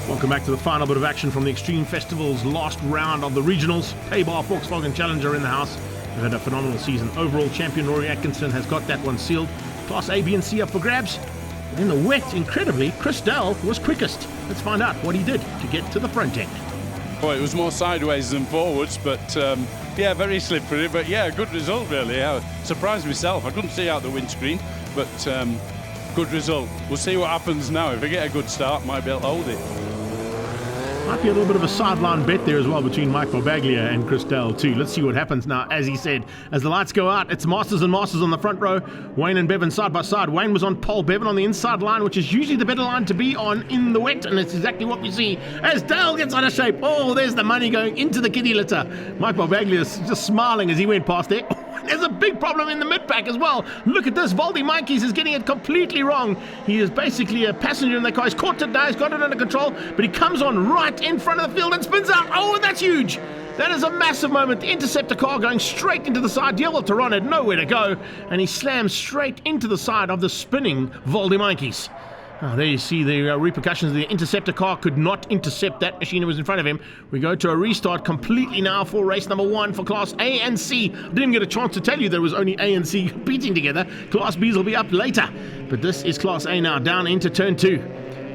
Welcome back to the final bit of action from the Extreme Festival's last round of the regionals. Pabar Volkswagen Challenger in the house. They've had a phenomenal season. Overall champion Rory Atkinson has got that one sealed. Class A, B and C up for grabs. And in the wet, incredibly, Chris Dell was quickest. Let's find out what he did to get to the front end. Well, it was more sideways than forwards, but yeah, very slippery. But yeah, good result really. I surprised myself. I couldn't see out the windscreen, but good result. We'll see what happens now. If I get a good start, might be able to hold it. Might be a little bit of a sideline bet there as well between Mike Barbaglia and Chris Dell too. Let's see what happens now. As he said, as the lights go out, it's Masters and Masters on the front row. Wayne and Bevan side by side. Wayne was on pole, Bevan on the inside line, which is usually the better line to be on in the wet, and it's exactly what we see as Dale gets out of shape. Oh, there's the money going into the kiddie litter. Mike Barbaglia is just smiling as he went past there. There's a big problem in the mid-pack as well. Look at this. Voldy Monkeys is getting it completely wrong. He is basically a passenger in the car. He's caught it now. He's got it under control, but he comes on right in front of the field and spins out. Oh, and that's huge. That is a massive moment. The Interceptor car going straight into the side. Dievel Taron had nowhere to go, and he slams straight into the side of the spinning Voldy Monkeys. Oh, there you see the repercussions. The Interceptor car could not intercept that machine that was in front of him. We go to a restart completely now for race number 1 for Class A and C. I didn't even get a chance to tell you there was only A and C competing together. Class B's will be up later. But this is Class A now, down into turn 2.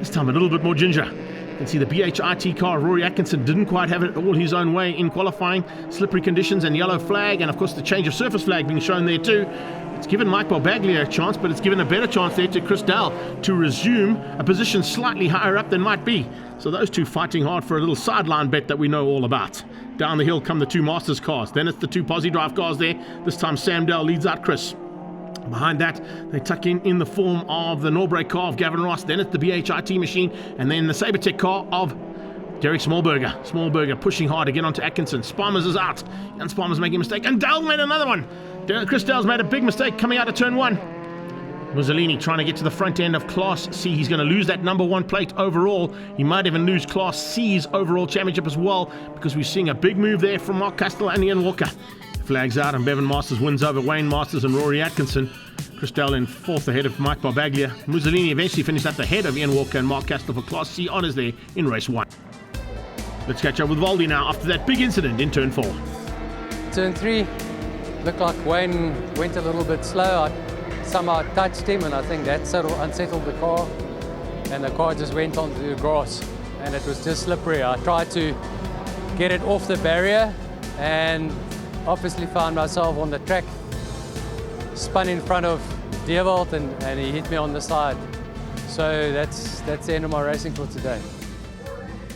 This time a little bit more ginger. You can see the BHIT car, Rory Atkinson, didn't quite have it all his own way in qualifying. Slippery conditions and yellow flag, and of course the change of surface flag being shown there too. It's given Mike Barbaglia a chance, but it's given a better chance there to Chris Dell to resume a position slightly higher up than might be. So those two fighting hard for a little sideline bet that we know all about. Down the hill come the two Masters cars. Then it's the two Posi Drive cars there. This time Sam Dell leads out Chris. Behind that, they tuck in the form of the Norbrake car of Gavin Ross. Then it's the BHIT machine, and then the Sabertech car of Derek Smallberger. Smallberger pushing hard to get onto Atkinson. Sparmers is out. And Sparmers making a mistake. And Dell made another one. Chris Dell's made a big mistake coming out of turn 1. Mussolini trying to get to the front end of Class C. He's going to lose that number 1 plate overall. He might even lose Class C's overall championship as well, because we're seeing a big move there from Mark Castell and Ian Walker. Flags out and Bevan Masters wins over Wayne Masters and Rory Atkinson. Chris Dell in 4th ahead of Mike Barbaglia. Mussolini eventually finished at the head of Ian Walker and Mark Castell for Class C honours there in race 1. Let's catch up with Voldy now after that big incident in turn 4. Turn 3, looked like Wayne went a little bit slow. I somehow touched him, and I think that unsettled the car, and the car just went onto the grass, and it was just slippery. I tried to get it off the barrier, and obviously found myself on the track, spun in front of Dievel, and he hit me on the side. So that's the end of my racing for today.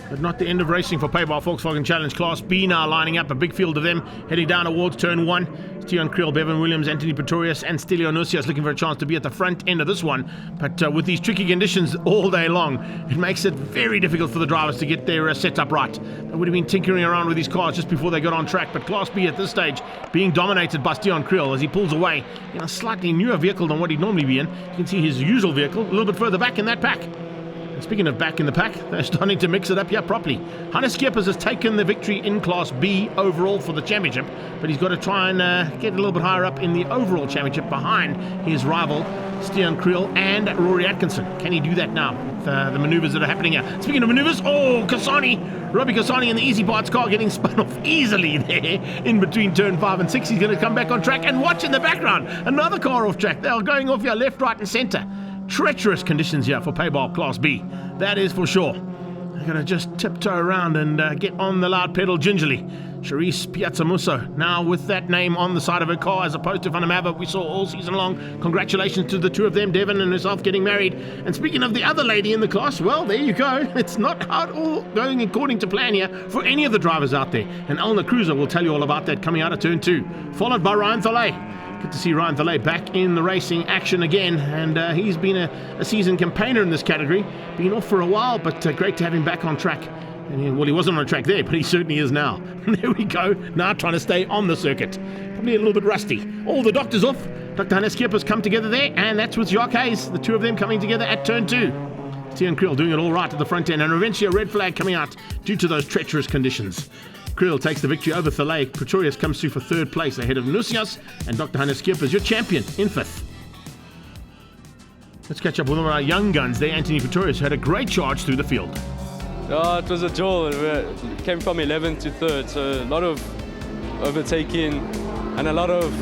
But not the end of racing for Pabar Volkswagen Challenge. Class B now lining up, a big field of them heading down towards turn 1. Stian Kriel, Bevan Williams, Anthony Pretorius and Stelio Nusias looking for a chance to be at the front end of this one. But with these tricky conditions all day long, it makes it very difficult for the drivers to get their setup right. They would have been tinkering around with these cars just before they got on track. But Class B at this stage being dominated by Stian Kriel as he pulls away in a slightly newer vehicle than what he'd normally be in. You can see his usual vehicle a little bit further back in that pack. And speaking of back in the pack, they're starting to mix it up here properly. Hannes Skeppers has taken the victory in Class B overall for the championship, but he's got to try and get a little bit higher up in the overall championship behind his rival, Stian Kriel and Rory Atkinson. Can he do that now with the manoeuvres that are happening here? Speaking of manoeuvres, Robbie Cassani in the Easy Parts car getting spun off easily there in between turn 5 and 6. He's going to come back on track, and watch in the background, another car off track. They are going off here left, right and centre. Treacherous conditions here for Pabar Class B, that is for sure. They're going to just tiptoe around and get on the loud pedal gingerly. Charisse Piazzamusso now with that name on the side of her car as opposed to Van der Merwe we saw all season long. Congratulations to the two of them, Devon and herself getting married. And speaking of the other lady in the class, well, there you go. It's not at all going according to plan here for any of the drivers out there. And Elna Cruiser will tell you all about that coming out of turn 2, followed by Ryan Thalay. Good to see Ryan Thalay back in the racing action again, and he's been a seasoned campaigner in this category. Been off for a while, but great to have him back on track. And he wasn't on track there, but he certainly is now. There we go, now trying to stay on the circuit. Probably a little bit rusty. All the doctors off. Dr. Hannes Skeppers come together there, and that's with Jacques Hayes, the two of them coming together at turn 2. Stian Kriel doing it all right at the front end, and eventually a red flag coming out due to those treacherous conditions. Kriel takes the victory over Thalay. Pretorius comes through for 3rd place ahead of Nusias, and Dr. Hannes Skeppers, your champion, in 5th. Let's catch up with one of our young guns there. Anthony Pretorius had a great charge through the field. Oh, it was a duel. We came from 11th to 3rd, so a lot of overtaking and a lot of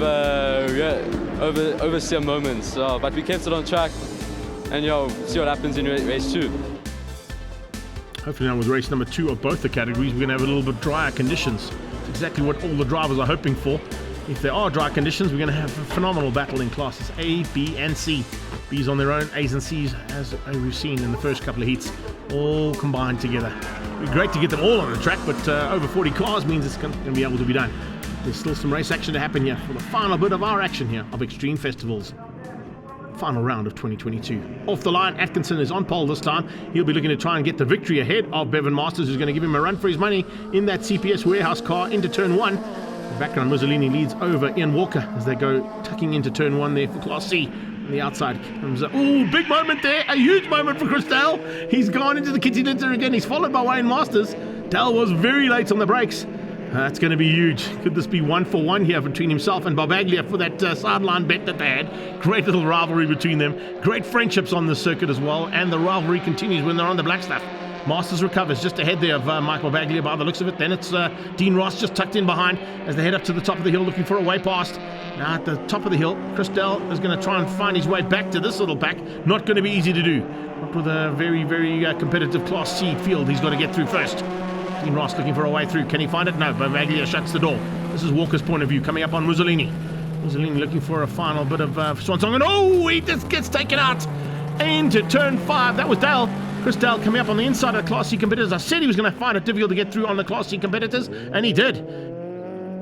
oversteer moments. But we kept it on track, and see what happens in race 2. Hopefully now with race number 2 of both the categories, we're going to have a little bit drier conditions. It's exactly what all the drivers are hoping for. If there are dry conditions, we're going to have a phenomenal battle in classes A, B and C. B's on their own, A's and C's, as we've seen in the first couple of heats, all combined together. It'd be great to get them all on the track, but over 40 cars means it's going to be able to be done. There's still some race action to happen here for the final bit of our action here of Extreme Festivals. Final round of 2022. Off the line, Atkinson is on pole this time. He'll be looking to try and get the victory ahead of Bevan Masters, who's going to give him a run for his money in that CPS warehouse car into turn 1. The background, Mussolini leads over Ian Walker as they go tucking into turn 1 there for Class C. On the outside comes big moment there, a huge moment for Chris Dell. He's gone into the kitty litter again. He's followed by Wayne Masters. Dell was very late on the brakes. That's going to be huge. Could this be 1-for-1 here between himself and Barbaglia for that sideline bet that they had? Great little rivalry between them. Great friendships on the circuit as well, and the rivalry continues when they're on the black stuff. Masters recovers just ahead there of Michael Baglia by the looks of it. Then it's Dean Ross just tucked in behind as they head up to the top of the hill looking for a way past. Now at the top of the hill, Chris Dell is going to try and find his way back to this little pack. Not going to be easy to do. Not with a very, very competitive Class C field he's got to get through first. Dean Ross looking for a way through. Can he find it? No, but Baglia shuts the door. This is Walker's point of view coming up on Mussolini. Mussolini looking for a final bit of swan song, and he just gets taken out into turn 5. That was Dale. Chris Dale coming up on the inside of the Class C competitors. I said he was going to find it difficult to get through on the Class C competitors, and he did.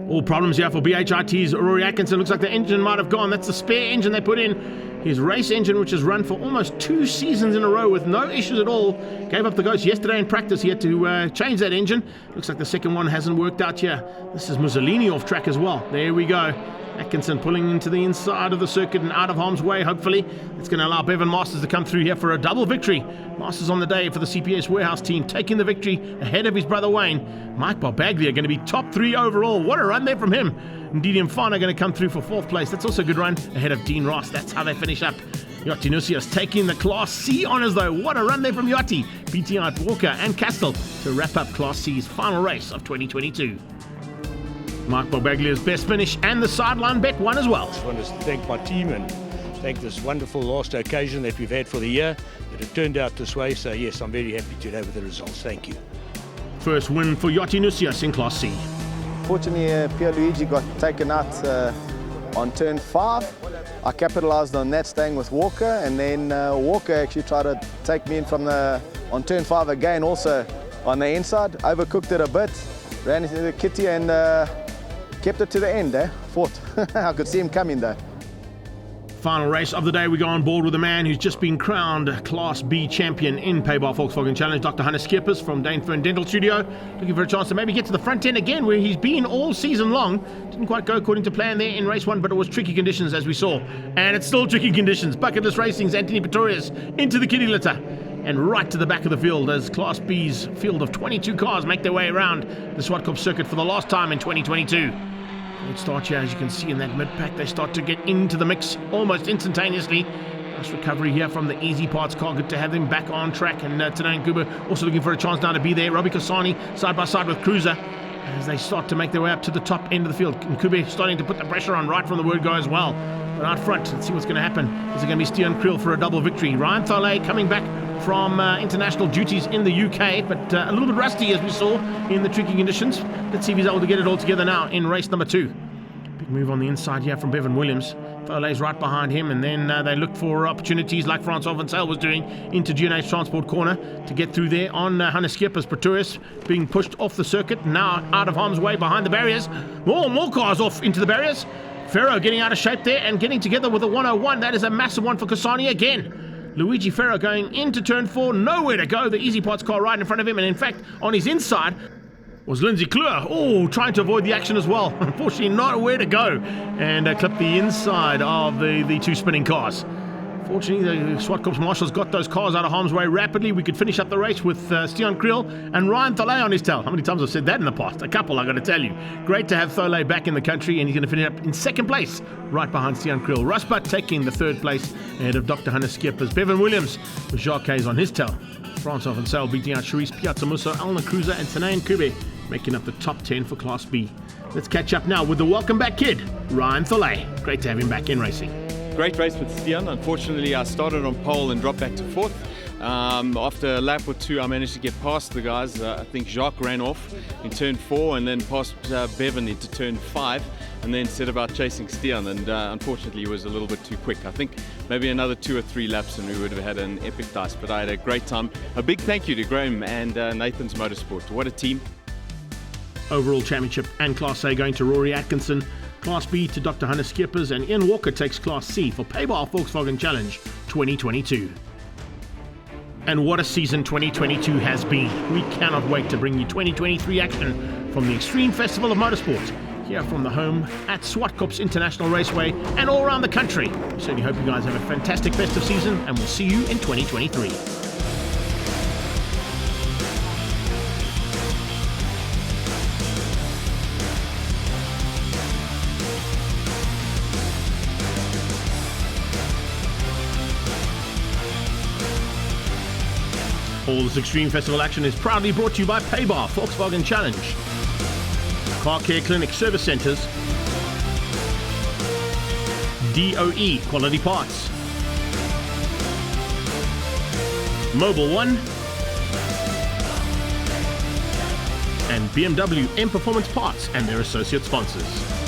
All problems here for BHIT's Rory Atkinson. Looks like the engine might have gone. That's the spare engine they put in. His race engine, which has run for almost 2 seasons in a row with no issues at all, gave up the ghost yesterday in practice. He had to change that engine. Looks like the second one hasn't worked out here. This is Mussolini off track as well. There we go. Atkinson pulling into the inside of the circuit and out of harm's way, hopefully. It's going to allow Bevan Masters to come through here for a double victory. Masters on the day for the CPS warehouse team, taking the victory ahead of his brother Wayne. Mike Barbaglia going to be top 3 overall. What a run there from him. Indeed, Mfana going to come through for 4th place. That's also a good run ahead of Dean Ross. That's how they finish up. Yotti Nusias taking the Class C honours though. What a run there from Yotti. beating out Walker and Castell to wrap up Class C's final race of 2022. Mark Barbaglia's best finish and the sideline bet won as well. I just want to thank my team and thank this wonderful last occasion that we've had for the year, that it turned out this way. So yes, I'm very happy today with the results. Thank you. First win for Yotti Nusias in Class C. Fortunately, Pierluigi got taken out on turn 5. I capitalised on that, staying with Walker, and then Walker actually tried to take me in from on turn 5 again, also on the inside. Overcooked it a bit, ran into the kitty and kept it to the end. Fought. I could see him coming though. Final race of the day, we go on board with a man who's just been crowned Class B champion in Pabar Volkswagen Challenge, Dr. Hannes Skeepers from Dane Fern Dental Studio, looking for a chance to maybe get to the front end again where he's been all season long. Didn't quite go according to plan there in race 1, but it was tricky conditions as we saw. And it's still tricky conditions. Bucketless Racing's Anthony Pretorius into the kitty litter and right to the back of the field as Class B's field of 22 cars make their way around the Zwartkops circuit for the last time in 2022. Good start here, as you can see in that mid-pack. They start to get into the mix almost instantaneously. Nice recovery here from the Easy Parts car. Good to have them back on track. And Tanay and Kuba also looking for a chance now to be there. Robbie Kosani side by side with Cruiser as they start to make their way up to the top end of the field. And Kuba starting to put the pressure on right from the word go as well. But out front, let's see what's going to happen. Is it going to be Stian Kriel for a double victory? Ryan Tholey coming back from international duties in the UK, but a little bit rusty as we saw in the tricky conditions. Let's see if he's able to get it all together now in race number 2. Big move on the inside here from Bevan Williams. Tholey's right behind him, and then they look for opportunities like Francois Vansel was doing into GNH Transport Corner to get through there on Hannes Skeepers. Pretorius being pushed off the circuit, now out of harm's way behind the barriers. More cars off into the barriers. Ferro getting out of shape there and getting together with a 101. That is a massive one for Kosani again. Luigi Ferro going into turn 4, nowhere to go. The Easy Parts car right in front of him, and in fact, on his inside was Lindsay Kleur. Trying to avoid the action as well. Unfortunately, not where to go. And clipped the inside of the 2 spinning cars. Fortunately, the Zwartkops marshals got those cars out of harm's way rapidly. We could finish up the race with Stian Kriel and Ryan Tholey on his tail. How many times I've said that in the past? A couple, I got to tell you. Great to have Tholey back in the country, and he's going to finish up in 2nd place, right behind Stian Kriel. Russ Butt taking the 3rd place ahead of Dr. Hannes Skeepers. Bevan Williams with Jacques on his tail. Francois Van Sale beating out Charisse Piazzamusso, Elna Cruiser and Tanayan Kube making up the top 10 for Class B. Let's catch up now with the welcome back kid, Ryan Tholay. Great to have him back in racing. Great race with Stian. Unfortunately, I started on pole and dropped back to fourth. After a lap or two, I managed to get past the guys. I think Jacques ran off in turn 4 and then passed Bevan into turn 5 and then set about chasing Stian, and unfortunately he was a little bit too quick. I think maybe another 2 or 3 laps and we would have had an epic dice, but I had a great time. A big thank you to Graham and Nathan's Motorsport. What a team. Overall championship and Class A going to Rory Atkinson. Class B to Dr. Hannes Skippers, and Ian Walker takes Class C for Pabar Volkswagen Challenge 2022. And what a season 2022 has been. We cannot wait to bring you 2023 action from the Extreme Festival of Motorsport, here from the home at Zwartkops International Raceway and all around the country. We certainly hope you guys have a fantastic festive season, and we'll see you in 2023. All this Extreme Festival action is proudly brought to you by Pabar Volkswagen Challenge, Car Care Clinic Service Centres, DOE Quality Parts, Mobile One, and BMW M Performance Parts and their associate sponsors.